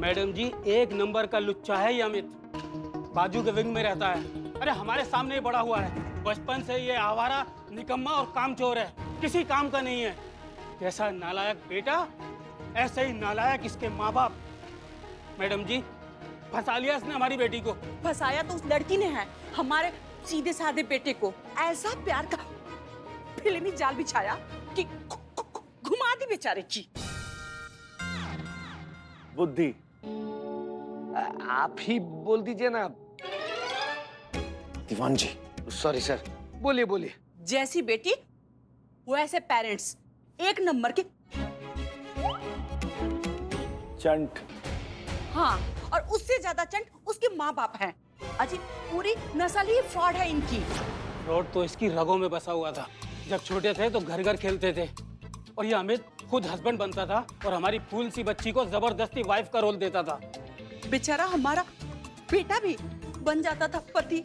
Madam जी, एक number का लुच्चा है ये अमित। बाजू के विंग में रहता है। अरे हमारे सामने ही बड़ा हुआ है। बचपन से ये आवारा, निकम्मा और कामचोर है, किसी काम का नहीं है। जैसा नालायक बेटा, ऐसे ही नालायक इसके माँ बाप। मैडम जी, फंसा लिया इसने हमारी बेटी को। फंसाया तो उस लड़की ने है, हमारे सीधे साधे बेटे को ऐसा प्यार का फिल्मी जाल बिछाया कि घुमा दी बेचारे की। बुद्धि आप ही बोल दीजिए ना। दीवान जी। सॉरी सर, बोलिए बोलिए। जैसी बेटी वैसे पेरेंट्स, एक नंबर के। चंट। हाँ, और उससे ज्यादा चंट उसके माँ बाप हैं। अजी पूरी नस्ल ही फ्रॉड है इनकी। फ्रॉड तो इसकी रगों में बसा हुआ था। जब छोटे थे तो घर घर खेलते थे, और ये अमित खुद हस्बैंड बनता था और हमारी फूल सी बच्ची को जबरदस्ती वाइफ का रोल देता था। बेचारा हमारा बेटा भी बन जाता था पति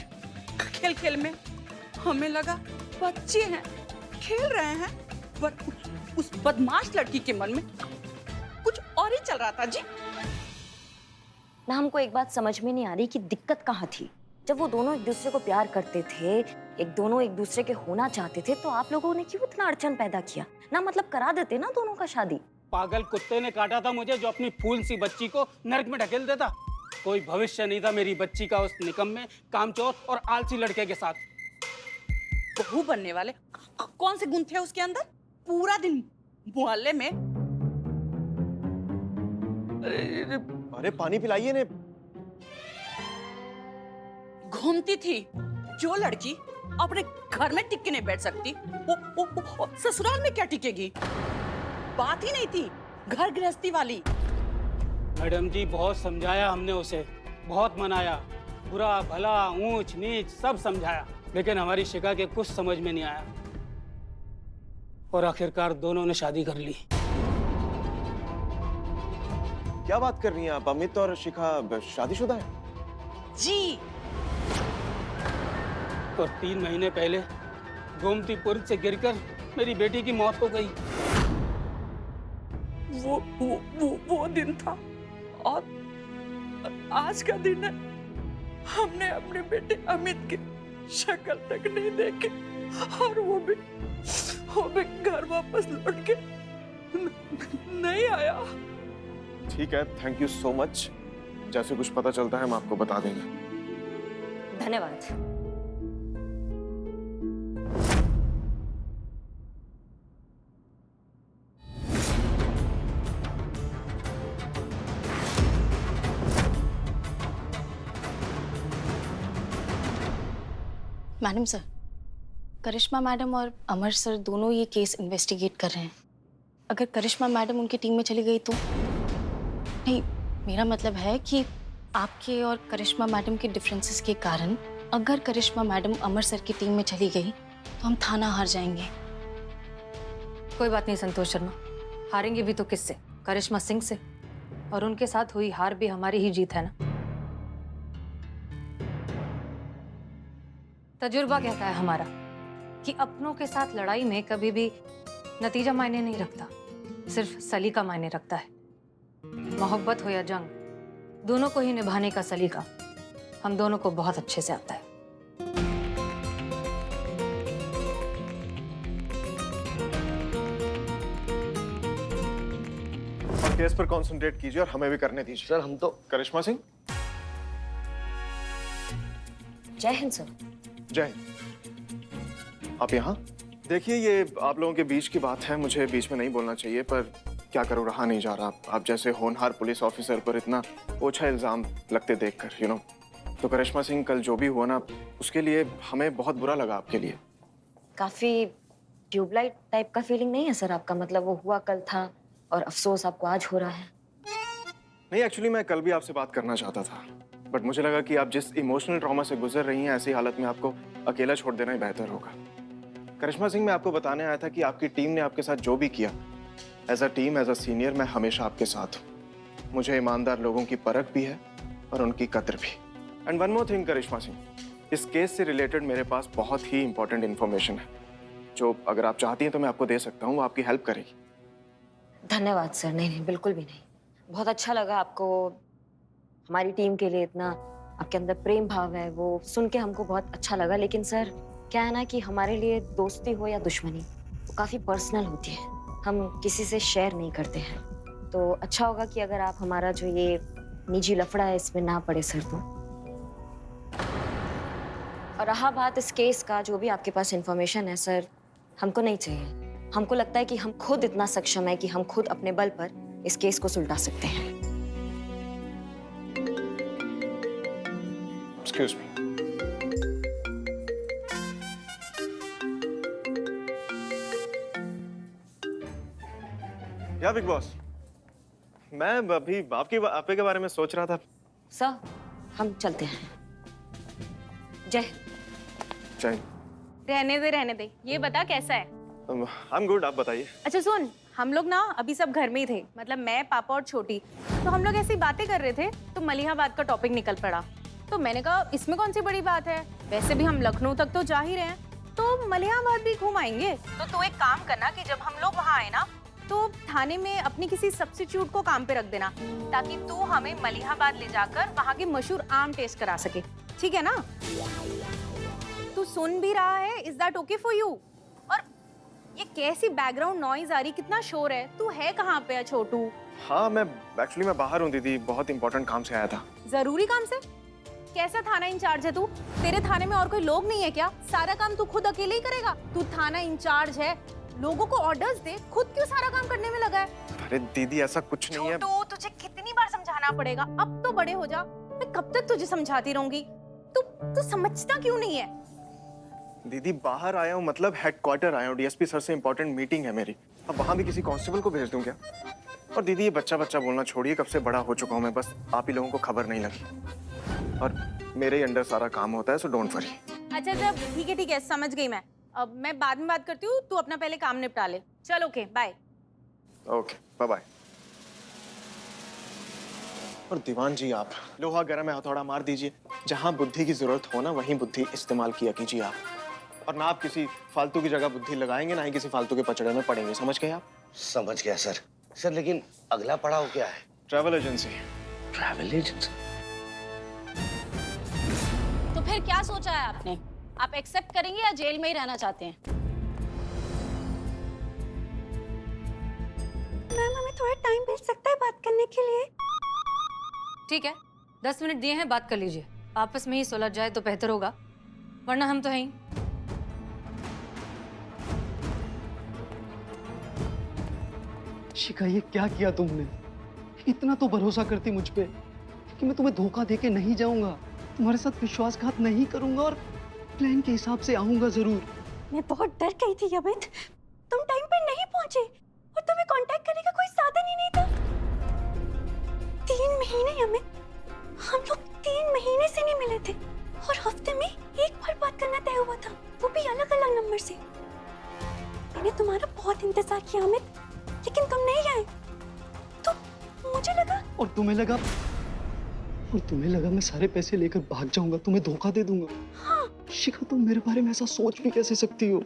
खेल खेल में। हमें लगा बच्चे हैं, खेल रहे हैं, पर उस बदमाश लड़की के मन में कुछ और ही चल रहा था जी। ना हमको एक बात समझ में नहीं आ रही कि दिक्कत कहाँ थी। जब वो दोनों एक दूसरे को प्यार करते थे, दोनों एक दूसरे के होना चाहते थे, तो आप लोगों ने क्यों इतना अड़चन पैदा किया? ना मतलब करा देते ना दोनों का शादी। पागल कुत्ते ने काटा था मुझे, जो अपनी फूल सी बच्ची को नरक में ढकेल देता। कोई भविष्य नहीं था मेरी बच्ची का उस निकम्मे, कामचोर और आलसी लड़के के साथ। बहू बनने वाले कौन से गुण थे उसके अंदर? पूरा दिन मोहल्ले में। अरे पानी पिलाइए ने। घूमती थी। जो लड़की अपने घर में टिक के नहीं बैठ सकती, वो ससुराल में क्या टिकेगी? बात ही नहीं थी घर गृहस्थी वाली। मैडम जी, बहुत समझाया हमने उसे, बहुत मनाया, बुरा भला ऊंच नीच सब समझाया, लेकिन हमारी शिखा के कुछ समझ में नहीं आया, और आखिरकार दोनों ने शादी कर ली। क्या बात कर रही हैं आप? अमित और शिखा शादीशुदा है? जी। और 3 महीने पहले गोमतीपुर से गिरकर मेरी बेटी की मौत हो गई। वो दिन था, और आज का दिन है। हमने अपने बेटे अमित की शक्ल तक नहीं देखी, और वो भी घर वापस लौट के नहीं आया। ठीक है, थैंक यू सो मच। जैसे कुछ पता चलता है हम आपको बता देंगे। धन्यवाद। मैडम सर, करिश्मा मैडम और अमर सर दोनों ये केस इन्वेस्टिगेट कर रहे हैं। अगर करिश्मा मैडम उनकी टीम में चली गई तो? नहीं, मेरा मतलब है कि आपके और करिश्मा मैडम के डिफरेंसेस के कारण अगर करिश्मा मैडम अमर सर की टीम में चली गई तो हम थाना हार जाएंगे। कोई बात नहीं संतोष शर्मा, हारेंगे भी तो किससे? करिश्मा सिंह से, और उनके साथ हुई हार भी हमारी ही जीत है ना। तजुर्बा कहता है हमारा कि अपनों के साथ लड़ाई में कभी भी नतीजा मायने नहीं रखता, सिर्फ सलीका मायने रखता है। मोहब्बत हो या जंग, दोनों को ही निभाने का सलीका हम दोनों को बहुत अच्छे से आता है। और केस पर कंसंट्रेट कीजिए और हमें भी करने दीजिए। सर हम तो। करिश्मा सिंह। जय हिंद सर। जय हिंद। आप यहाँ देखिए, ये आप लोगों के बीच की बात है, मुझे बीच में नहीं बोलना चाहिए, पर क्या करूँ, रहा नहीं जा रहा। आप जैसे होनहार पुलिस ऑफिसर पर इतना ओछा इल्जाम लगते देखकर, यू नो। तो करिश्मा सिंह, कल जो भी हुआ ना, उसके लिए हमें बहुत बुरा लगा आपके लिए। काफी ट्यूबलाइट टाइप का फीलिंग नहीं है सर आपका? मतलब वो हुआ कल था और अफसोस आपको आज हो रहा है। नहीं, एक्चुअली मैं कल भी आपसे बात करना चाहता था, बट मुझे लगा कि आप जिस इमोशनल ट्रॉमा से गुजर रही हैं, ऐसी हालत में आपको अकेला छोड़ देना ही बेहतर होगा। करिश्मा सिंह, मैं आपको बताने आया था कि आपकी टीम ने आपके साथ जो भी किया, as a team, as a senior, मैं हमेशा आपके साथ हूँ। मुझे ईमानदार लोगों की परख भी है और उनकी कद्र भी। एंड वन मोर थिंग करिश्मा सिंह, इस केस से रिलेटेड मेरे पास बहुत ही इंपॉर्टेंट इन्फॉर्मेशन है, जो अगर आप चाहती हैं तो मैं आपको दे सकता हूँ, वो आपकी हेल्प करेगी। धन्यवाद सर। नहीं नहीं, बिल्कुल भी नहीं। बहुत अच्छा लगा आपको हमारी टीम के लिए इतना आपके अंदर प्रेम भाव है, वो सुन के हमको बहुत अच्छा लगा। लेकिन सर क्या है ना कि हमारे लिए दोस्ती हो या दुश्मनी वो काफी पर्सनल होती है, हम किसी से शेयर नहीं करते हैं। तो अच्छा होगा कि अगर आप हमारा जो ये निजी लफड़ा है इसमें ना पड़े सर। तो और रहा बात इस केस का, जो भी आपके पास इंफॉर्मेशन है सर, हमको नहीं चाहिए। हमको लगता है कि हम खुद इतना सक्षम है कि हम खुद अपने बल पर इस केस को सुलझा सकते हैं। Excuse me. या बिग बॉस, मैं अभी आपके के बारे में सोच रहा था। सर हम चलते हैं। जय। जय। रहने दे। ये बता कैसा है? आई एम गुड, आप बताइए। अच्छा सुन, हम लोग ना अभी सब घर में ही थे, मतलब मैं, पापा और छोटी। तो हम लोग ऐसी बातें कर रहे थे तो मलिहाबाद का टॉपिक निकल पड़ा। तो मैंने कहा इसमें कौन सी बड़ी बात है, वैसे भी हम लखनऊ तक तो जा ही रहे हैं, तो मलिहाबाद भी घूम आएंगे। तो तू एक काम करना कि जब हम लोग वहाँ आए ना तो थाने में अपने किसी सब्स्टिट्यूट को काम पे रख देना, ताकि तू हमें मलिहाबाद ले जाकर वहाँ के मशहूर आम टेस्ट करा सके, ठीक है ना? तू सुन भी रहा है? Is that okay for you? और ये कैसी बैकग्राउंड नॉइज आ रही, कितना शोर है? तू है कहाँ पे है छोटू? हाँ मैं बाहर हूँ दीदी, बहुत इंपॉर्टेंट काम से आया था। जरूरी काम से? कैसा थाना इंचार्ज है तू? तेरे थाने में और कोई लोग नहीं है क्या? सारा काम तू खुद अकेले ही करेगा? तू थाना इंचार्ज है, लोगों को ऑर्डर्स दे, खुद क्यों सारा काम करने में लगा है? अरे दीदी ऐसा कुछ नहीं है। छोटू, तुझे कितनी बार समझाना पड़ेगा? अब तो बड़े हो जा, मैं कब तक तुझे समझाती रहूंगी? तू समझता क्यों नहीं है? दीदी बाहर आया हूँ, मतलब हेडक्वार्टर आया हूँ, डीएसपी सर से इंपॉर्टेंट मीटिंग है मेरी। अब वहाँ भी किसी कांस्टेबल को भेज दूं क्या? और दीदी ये बच्चा बोलना छोड़िए, कब से बड़ा हो चुका हूँ मैं, बस आप ही लोगों को खबर नहीं लगी। और मेरे ही अंडर सारा काम होता है, सो डोंट वरी। अच्छा जब ठीक है, समझ गई मैं। अब मैं बाद में बात करती हूँ, तू अपना पहले काम निपटा ले। चल okay, bye. Okay bye bye. और दीवान जी आप लोहा गर्म है, हथौड़ा मार दीजिए। जहाँ बुद्धि की जरूरत हो ना, वहीं बुद्धि इस्तेमाल किया कीजिए आप। और ना आप किसी फालतू की जगह बुद्धि लगाएंगे, ना ही किसी फालतू के पचड़े में पड़ेंगे, समझ गए आप? समझ गया सर। सर लेकिन अगला पड़ाव क्या है? Travel agency. Travel agency? तो फिर क्या सोचा है आपने? आप एक्सेप्ट करेंगे या जेल में ही रहना चाहते हैं? मैम हमें थोड़ा टाइम मिल सकता है बात करने के लिए? ठीक है, 10 मिनट दिए हैं, बात कर लीजिए। आपस में ही सुलझ जाए तो बेहतर होगा, वरना हम तो हैं ही। शिखा ये क्या किया तुमने? इतना तो भरोसा करती मुझ पे कि मैं तुम्हें धोखा देके नहीं जाऊंगा, तुम्हारे साथ विश्वासघात नहीं करूंगा और प्लान के हिसाब से आऊंगा जरूर। मैं बहुत डर गई थी अमित, तुम टाइम पर नहीं पहुंचे और तुम्हें कांटेक्ट करने का कोई साधन ही नहीं था। 3 महीने अमित, हम लोग 3 महीने से नहीं मिले थे और हफ्ते में एक बार बात करना तय हुआ था, वो भी अलग अलग नंबर से। मैंने तुम्हारा बहुत इंतजार किया अमित, लेकिन तुम नहीं आए तो मुझे लगा। और तुम्हें लगा मैं सारे पैसे लेकर भाग जाऊंगा, तुम्हें धोखा दे दूंगा। हाँ। शिखा तुम मेरे बारे में ऐसा सोच भी कैसे सकती हो?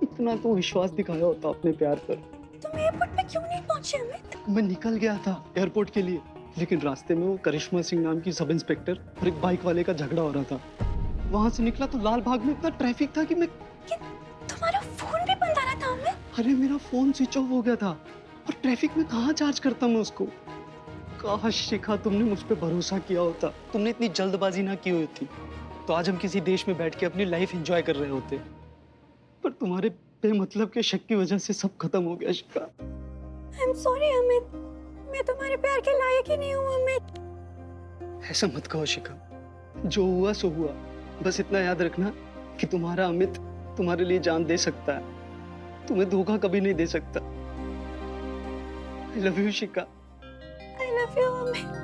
इतना तो विश्वास दिखाया होता अपने प्यार पर। तुम एयरपोर्ट पे क्यों नहीं पहुंचे अमित? मैं निकल गया था एयरपोर्ट के लिए, लेकिन रास्ते में वो करिश्मा सिंह नाम की सब इंस्पेक्टर और एक बाइक वाले का झगड़ा हो रहा था। वहां से निकला तो लाल बाग में इतना ट्रैफिक था कि मैं तुम्हारा फोन भी बंद आ रहा था अमित। अरे मेरा फोन स्विच ऑफ हो गया था और ट्रैफिक में कहाँ चार्ज करता मैं उसको। काश शिखा तुमने मुझ पे भरोसा किया होता, तुमने इतनी जल्दबाजी ना की होती तो आज हम किसी देश में बैठ के अपनी लाइफ एंजॉय कर रहे होते। पर तुम्हारे बेमतलब के शक की वजह से सब खत्म हो गया शिखा। आई एम सॉरी अमित, मैं तुम्हारे प्यार के लायक ही नहीं हूँ अमित। ऐसा मत कहो शिखा, जो हुआ सो हुआ। बस इतना याद रखना कि तुम्हारा अमित तुम्हारे लिए जान दे सकता है, तुम्हें धोखा कभी नहीं दे सकता। I love you Shikha. I love you Amit.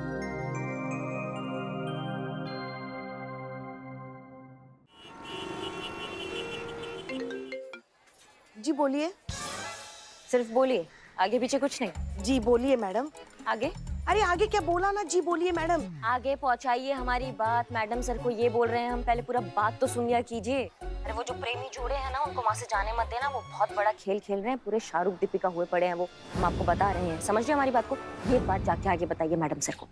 जी बोलिए। सिर्फ बोलिए, आगे पीछे कुछ नहीं? जी बोलिए मैडम। आगे? अरे आगे क्या बोला ना, जी बोलिए मैडम। आगे पहुंचाइए हमारी बात। मैडम सर को ये बोल रहे हैं, हम पहले पूरा बात तो सुन लिया कीजिए। अरे वो जो प्रेमी जोड़े हैं ना, उनको वहाँ से जाने मत देना, वो बहुत बड़ा खेल खेल रहे हैं, पूरे शाहरुख दीपिका हुए पड़े हैं वो, हम आपको बता रहे हैं। समझिए हमारी बात को, ये बात जाके आगे बताइए मैडम सर को।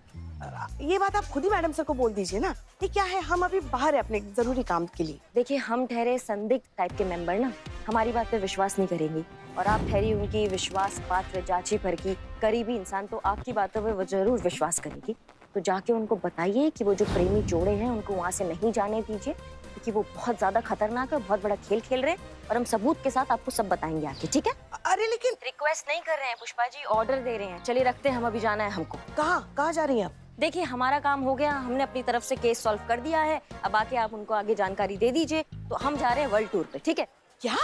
ये बात आप खुद ही मैडम सर को बोल दीजिए ना। ये क्या है, हम अभी बाहर है अपने जरूरी काम के लिए। देखिए, हम ठहरे संदिग्ध टाइप के मेंबर ना, हमारी बात पे विश्वास नहीं करेंगी, और आप ठहरी उनकी विश्वास पात्र जांची परखी करीबी इंसान, तो आपकी बातों पे वो जरूर विश्वास करेगी। तो जाके उनको बताइए कि वो जो प्रेमी जोड़े हैं उनको वहाँ से नहीं जाने दीजिए, क्योंकि वो बहुत ज्यादा खतरनाक है, बहुत बड़ा खेल खेल रहे हैं, और हम सबूत के साथ आपको सब बताएंगे आके, ठीक है? अरे लेकिन रिक्वेस्ट नहीं कर रहे हैं पुष्पा जी, ऑर्डर दे रहे हैं। चलिए रखते हैं, हम अभी जाना है हमको। कहाँ जा रही हैं आप? देखिए, हमारा काम हो गया, हमने अपनी तरफ से केस सॉल्व कर दिया है। अब आके आप उनको आगे जानकारी दे दीजिए। तो हम जा रहे हैं वर्ल्ड टूर पे, ठीक है? क्या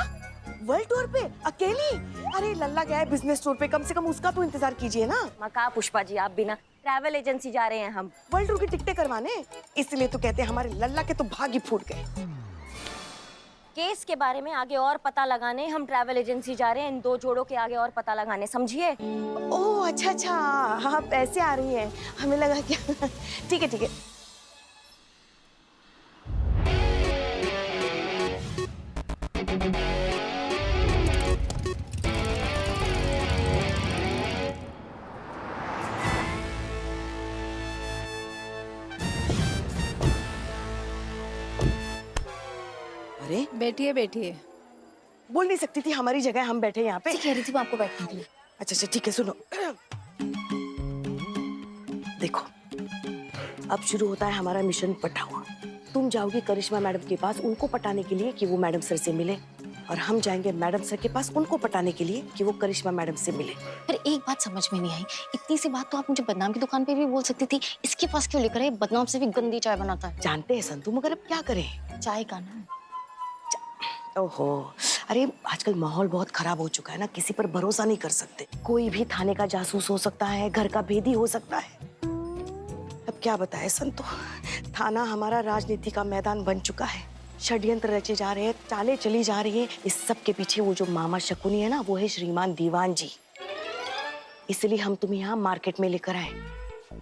वर्ल्ड टूर पे अकेली? अरे लल्ला गया है बिजनेस टूर पे, कम से कम उसका तो इंतजार कीजिए ना। मका पुष्पा जी, आप बिना ट्रैवल एजेंसी जा रहे हैं हम। वर्ल्ड टूर की टिकटें करवाने, इसलिए तो कहते हैं हमारे लल्ला के तो भाग ही फूट गए। केस के बारे में आगे और पता लगाने हम ट्रैवल एजेंसी जा रहे हैं, इन दो जोड़ों के आगे और पता लगाने, समझिए? ओह अच्छा, आप ऐसे आ रही हैं, हमें लगा क्या। ठीक है। अरे बैठिए। बोल नहीं सकती थी, हमारी जगह हम बैठे यहाँ पे। कह रही थी मैं आपको बैठने के लिए। अच्छा ठीक है, सुनो। देखो, अब शुरू होता है हमारा मिशन पटा हुआ। तुम जाओगी करिश्मा मैडम के पास उनको पटाने के लिए कि वो मैडम सर से मिले, और हम जाएंगे मैडम सर के पास उनको पटाने के लिए कि वो करिश्मा मैडम से मिले। फिर एक बात समझ में नहीं आई, इतनी सी बात तो आप मुझे बदनाम की दुकान पे भी बोल सकती थी, इसके पास क्यों लेकर आए? बदनाम से भी गंदी चाय बनाता है। जानते हैं संतु, मगर अब क्या करें? चाय का ना। ओहो, अरे आजकल माहौल बहुत खराब हो चुका है ना, किसी पर भरोसा नहीं कर सकते। कोई भी थाने का जासूस हो सकता है, घर का भेदी हो सकता है। अब क्या बताए संतु, थाना हमारा राजनीति का मैदान बन चुका है। षड्यंत्र रचे जा रहे हैं, चालें चली जा रही हैं। इस सब के पीछे वो जो मामा शकुनी है ना, वो है श्रीमान दीवान जी। इसलिए हम तुम्हें यहाँ मार्केट में लेकर आए,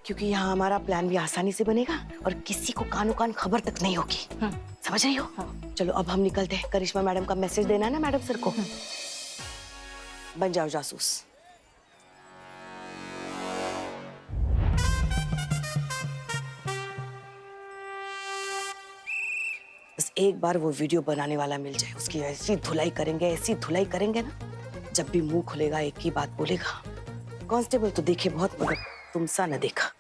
क्योंकि यहाँ हमारा प्लान भी आसानी से बनेगा और किसी को कानो कान खबर तक नहीं होगी। समझ रही हो? चलो अब हम निकलते हैं। करिश्मा मैडम का मैसेज देना है ना मैडम सर को। बन जाओ जासूस। बस एक बार वो वीडियो बनाने वाला मिल जाए, उसकी ऐसी धुलाई करेंगे ना, जब भी मुंह खुलेगा एक ही बात बोलेगा, कांस्टेबल तो देखे बहुत मगर तुम सा न देखा।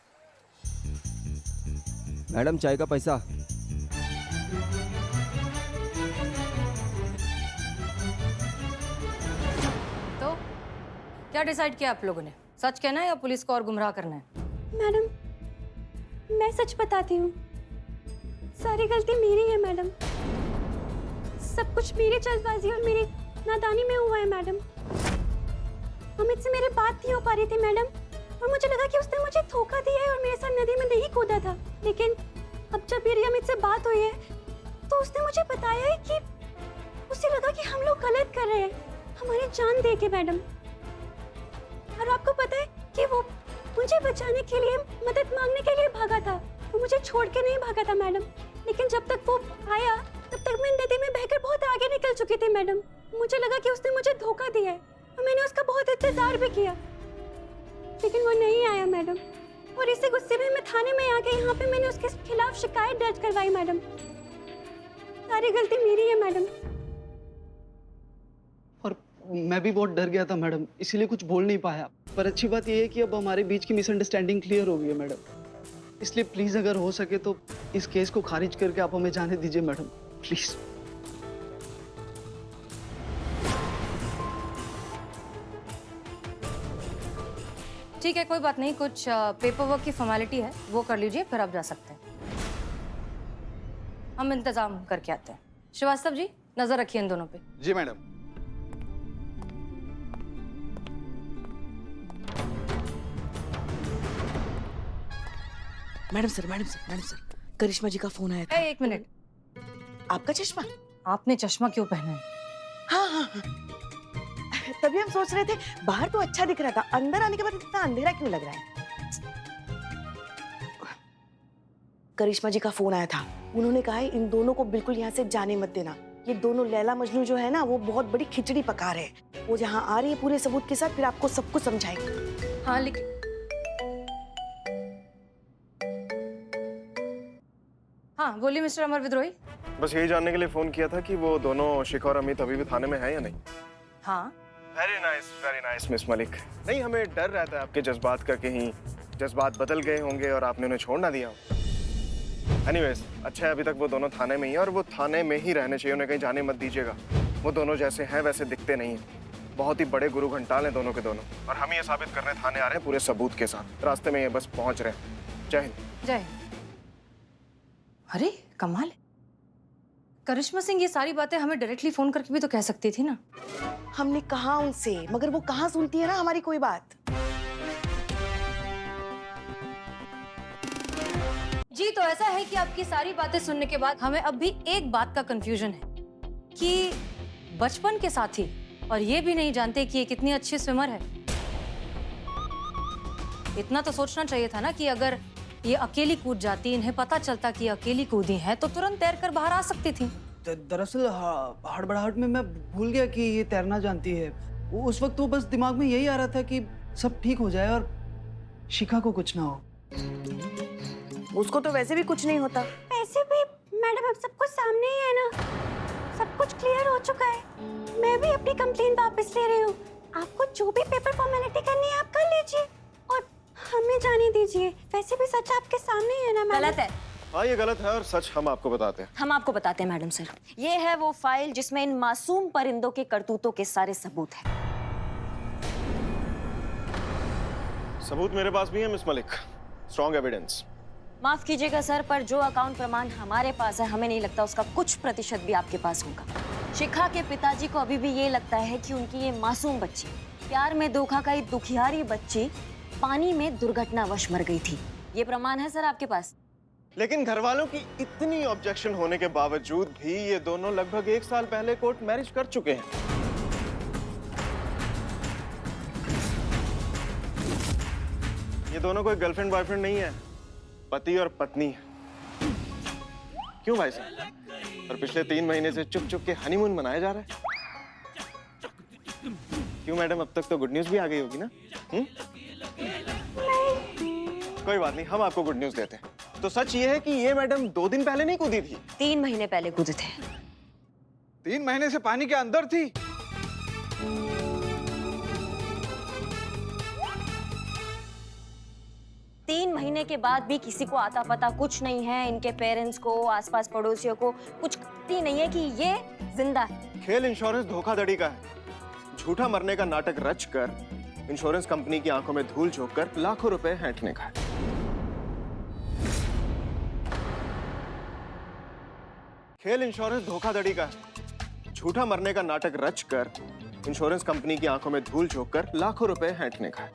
मैडम चाय का पैसा। तो क्या डिसाइड किया आप लोगों ने? सच कहना है या पुलिस को और गुमराह करना है? मैडम, मैं सच बताती हूँ, सारी गलती मेरी है मैडम। सब कुछ मेरी जल्दबाजी और मेरी नादानी में हुआ है मैडम। अमित से मेरी बात नहीं हो पा रही थी मैडम, और मुझे लगा कि उसने मुझे धोखा दिया है और मेरे साथ नदी में नहीं कूदा था। लेकिन अब जब मेरी अमित से बात हुई है तो उसने मुझे बताया है कि उसे लगा कि हम लोग गलत कर रहे हैं, हमारी जान दे के मैडम। और आपको पता है कि वो मुझे बचाने के लिए, मदद मांगने के लिए भागा था, वो मुझे छोड़ के नहीं भागा था मैडम। लेकिन जब तक वो आया तब तक मैं नदी में बहकर बहुत आगे निकल चुकी थी मैडम। मुझे लगा कि उसने मुझे धोखा दिया है और मैंने उसका बहुत इंतजार भी किया, लेकिन वो नहीं आया मैडम। और इसी गुस्से में मैं थाने में आ गई। यहाँ पे मैंने उसके खिलाफ शिकायत दर्ज करवाई मैडम। सारी गलती मेरी है मैडम। और मैं भी बहुत डर गया था मैडम, इसीलिए कुछ बोल नहीं पाया। पर अच्छी बात यह है कि अब हमारे बीच की मिसअंडरस्टैंडिंग क्लियर हो गई है मैडम। इसलिए प्लीज अगर हो सके तो इस केस को खारिज करके आप हमें जाने दीजिए मैडम, प्लीज। ठीक है, कोई बात नहीं, कुछ पेपर वर्क की फॉर्मेलिटी है, वो कर लीजिए, फिर आप जा सकते हैं। हम इंतजाम करके आते हैं। श्रीवास्तव जी, नजर रखिए इन दोनों पे। जी मैडम। मैडम सर, करिश्मा जी का फोन आया था। एक मिनट, आपका चश्मा? आपने चश्मा क्यों पहना है? हाँ। तभी हम सोच रहे थे, बाहर तो अच्छा दिख रहा था, अंदर आने के बाद इतना अंधेरा क्यों लग रहा है? करिश्मा जी का फोन आया था, उन्होंने कहा है इन दोनों को बिल्कुल यहाँ से जाने मत देना। ये दोनों लैला मजनू जो है ना, वो बहुत बड़ी खिचड़ी पका रहे हैं। वो जहाँ आ रही है पूरे सबूत के साथ, फिर आपको सब कुछ समझाएंगे। हाँ, लेकिन हाँ बोलिए मिस्टर अमर विद्रोही। बस यही जानने के लिए फोन किया था कि वो दोनों शिखा और अमित अभी भी थाने में है या नहीं। हाँ वेरी नाइस मिस मलिक। नहीं, हमें डर रहता है आपके जज्बात का, कहीं जज्बात बदल गए होंगे और आपने उन्हें छोड़ ना दिया हो। एनीवेज, अच्छा है अभी तक वो दोनों थाने में ही है और वो थाने में ही रहने चाहिए, उन्हें कहीं जाने मत दीजिएगा। वो दोनों जैसे हैं वैसे दिखते नहीं हैं। बहुत ही बड़े गुरु घंटाल हैं दोनों के दोनों, और हम ये साबित करने थाने आ रहे हैं पूरे सबूत के साथ। रास्ते में ये बस पहुंच रहे हैं। जय हिंद। जय हिंद। अरे कमाल है, करिश्मा सिंह ये सारी बातें हमें डायरेक्टली फोन करके भी तो कह सकती थी ना। हमने कहा उनसे, मगर वो कहाँ सुनती है ना हमारी कोई बात। जी तो ऐसा है कि आपकी सारी बातें सुनने के बाद हमें अब भी एक बात का कंफ्यूजन है कि बचपन के साथी और ये भी नहीं जानते कि ये कितनी अच्छी स्विमर है। इतना तो सोचना चाहिए था ना कि अगर ये अकेली कूद जाती, इन्हें पता चलता कि ये अकेली कूदी है, तो तुरंत तैर कर बाहर आ सकती थी। दरअसल हड़बड़ाहट में मैं भूल गया कि ये तैरना जानती है। उस वक्त वो बस दिमाग में यही आ रहा था कि सब ठीक हो जाए और शिखा को कुछ ना हो। उसको तो वैसे भी कुछ नहीं होता। वैसे भी मैडम अब सब कुछ सामने ही है ना, सब कुछ क्लियर हो चुका है। मैं भी अपनी कंप्लेन वापस ले रही हूँ। आपको जो भी पेपर फॉर्मेलिटी करनी है आप कर लीजिए और हमें जाने दीजिए। वैसे भी सच आपके सामने ही है ना मैडम। गलत है। हाँ, ये गलत है और सच हम आपको बताते हैं। हम आपको बताते हैं मैडम सर, ये है वो फाइल जिसमें इन मासूम परिंदों के करतूतों के सारे सबूत हैं। सबूत मेरे पास भी है मिस मलिक, स्ट्रॉन्ग एविडेंस। माफ कीजिएगा सर, पर जो अकाउंट प्रमाण हमारे पास है हमें नहीं लगता उसका कुछ प्रतिशत भी आपके पास होगा। शिखा के पिताजी को अभी भी ये लगता है कि उनकी ये मासूम बच्ची, प्यार में धोखा खाई दुखियारी बच्ची पानी में दुर्घटनावश मर गई थी। ये प्रमाण है सर आपके पास। लेकिन घर वालों की इतनी ऑब्जेक्शन होने के बावजूद भी ये दोनों लगभग 1 साल पहले कोर्ट मैरिज कर चुके हैं। ये दोनों कोई गर्लफ्रेंड बॉयफ्रेंड नहीं है, पति और पत्नी है। क्यों भाई साहब? और पिछले 3 महीने से चुप चुप के हनीमून मनाया जा रहा है। क्यों मैडम, अब तक तो गुड न्यूज भी आ गई होगी ना? कोई बात नहीं, हम आपको गुड न्यूज देते हैं। तो सच ये है कि ये मैडम 2 दिन पहले नहीं कूदी थी, 3 महीने पहले कूदे थे। 3 महीने से पानी के अंदर थी। तीन महीने के बाद भी किसी को आता पता कुछ नहीं है। इनके पेरेंट्स को, आसपास पड़ोसियों को कुछ पता नहीं है कि ये जिंदा है। खेल इंश्योरेंस धोखाधड़ी का है। झूठा मरने का नाटक रचकर इंश्योरेंस कंपनी की आंखों में धूल झोंककर लाखों रुपए हैंटने का है। खेल इंश्योरेंस धोखाधड़ी का है। झूठा मरने का नाटक रचकर इंश्योरेंस कंपनी की आंखों में धूल झोंककर लाखों रुपए हैंटने का है।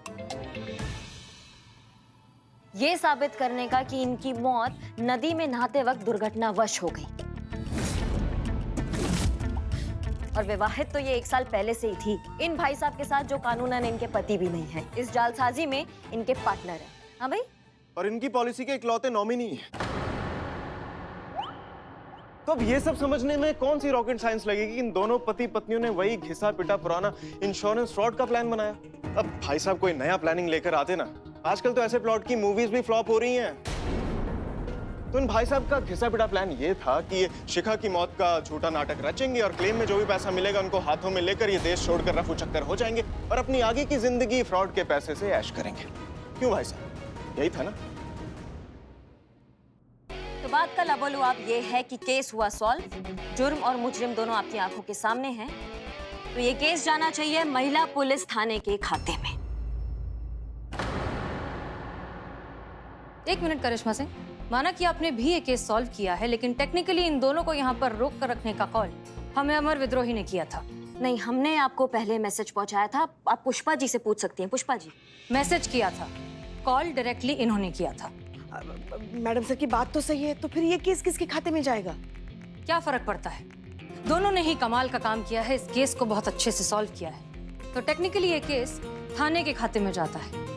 ये साबित करने का कि इनकी मौत नदी में नहाते वक्त दुर्घटनावश हो गई। और विवाहित तो ये 1 साल पहले से ही थी। इन भाई साहब के साथ जो कानूनन इनके पति भी नहीं है, इस जालसाजी में इनके पार्टनर है। हाँ भाई, और इनकी पॉलिसी के इकलौते नॉमिनी है। तो अब ये सब समझने में कौन सी रॉकेट साइंस लगेगी? इन दोनों पति पत्नियों ने वही घिसा पिटा पुराना इंश्योरेंस फ्रॉड का प्लान बनाया। अब भाई साहब कोई नया प्लानिंग लेकर आते ना। आजकल तो ऐसे प्लॉट की मूवीज भी फ्लॉप हो रही हैं। तो इन भाई साहब का घिसा पिटा प्लान ये था कि ये शिखा की मौत का झूठा नाटक रचेंगे और क्लेम में जो भी पैसा मिलेगा उनको हाथों में लेकर ये देश छोड़कर रफू चक्कर हो जाएंगे और अपनी आगे की जिंदगी फ्रॉड के पैसे से ऐश करेंगे। क्यों भाई साहब, यही था ना? तो बात का लबोलुआब ये है कि केस हुआ सॉल्व। जुर्म और मुजरिम दोनों आपकी आंखों के सामने हैं। तो ये केस जाना चाहिए महिला पुलिस थाने के खाते में। 1 मिनट करिश्मा सिंह, माना कि आपने भी ये केस सॉल्व किया है, लेकिन टेक्निकली इन दोनों को यहाँ पर रोक कर रखने का कॉल हमें अमर विद्रोही ने किया था। नहीं, हमने आपको पहले मैसेज पहुंचाया था। आप पुष्पा जी से पूछ सकती हैं। पुष्पा जी, मैसेज किया था, कॉल डायरेक्टली इन्होंने किया था। मैडम सर की बात तो सही है, तो फिर ये केस किसके खाते में जाएगा? क्या फर्क पड़ता है, दोनों ने ही कमाल का काम किया है, इस केस को बहुत अच्छे से सॉल्व किया है। तो टेक्निकली ये केस थाने के खाते में जाता है।